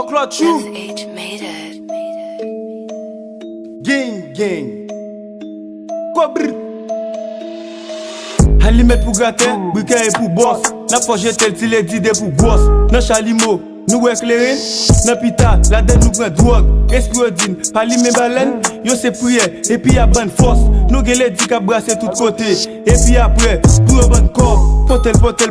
Claude Chou, H made it. gang. Cobri. Alimet pour gâter, briquet pour boss. N'a pas jeté le les d'idées pour boss. N'a chalimo, nous éclairons. N'a pita, la den nous prend drogue. Esprodine, palime baleine. Yo c'est prière, et puis y'a bonne force. Nous gueule dit qu'à brasser tout côté. Et puis après, pour un bon corps.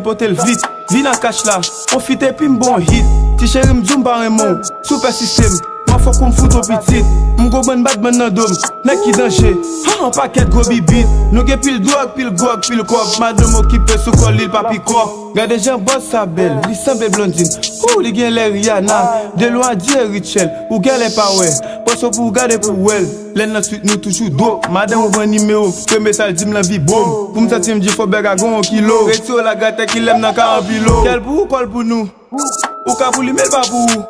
Potel, vite. Vine en cache là, on fit et puis bon hit. Ti chéri m'zoom par un mot, super système. Ma faut qu'on me fout au petit. M'go bon bad man nan dom, nek ki danger. Un paquet gros bibit. Nous ge pile drogue, pile gog, pile cop. Madame occupé sous col, l'île papi cop. Gade gens boss sa belle, li semble blondine. Ou li gen l'air Rihanna. De loin dire Richel, ou gen les pas ouais. Posso pour garder pour well. L'en ensuite nous toujours dos. Madame ou bon numéro, que message dim la vie boum. Pour m'sentir m'di faut begagon au kilo. Retio la gâte qui l'aime nan 40 kilo. Quel pour ou col pour nous? Ou ka pour li mais pas pour ou?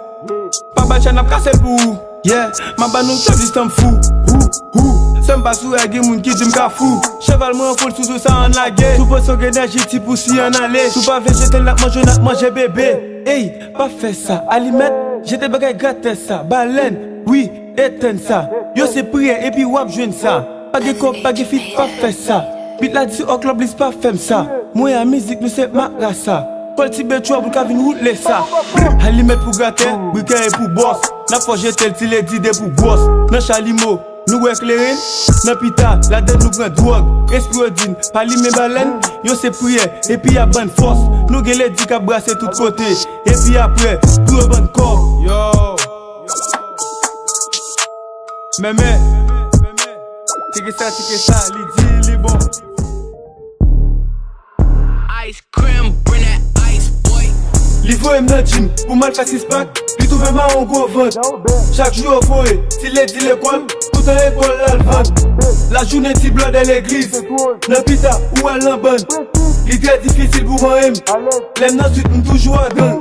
Pa bachan ap kase pou. Yeah, ma ba nou chef distan fou. Sem pa sou agi moun ki dim ka fou. Cheval mwen foul sou sa an lage. Sou po son enerji ti pou si an ale. Sou pa vejetel nak manje bébé. Hey, pa fè sa, alimet, jete bagay gâte sa. Baleine, oui, eten sa. Yo se priye et puis wap jwen sa. Pa ge kop, pa ge fit, pa fè sa. Bit la di au club lis pa fèm sa. Mwen a mizik nou se mak la sa. Paul Tibet chou pour qu'avin route les ça. Alimet pour gâter, briquet pour boss. N'a pas jeté le les d'idées pour boss. N'a chalimo, nous éclairons. N'a pita, la dette nous prend drogue. Esprodine, palime baleine. Yo c'est prière, et puis y'a bonne force. Nous gueule dit qu'à brasser tout côté. Et puis après, tout un bon corps. Yo. Mémé. C'est que ça, les dit, les bon. Ice cream, bring that ice, boy. Livre et m'nan gym, pour mal faire 6 pack. Puis tout fait marron gros vente. Chaque jour au foyer, s'il est dit l'école, tout en école là le vente. La journée ti blanc dans l'église. Nan pita ou à l'ambonne. Il très difficile pour moi aime. L'aime nan suite m'm toujours à gang.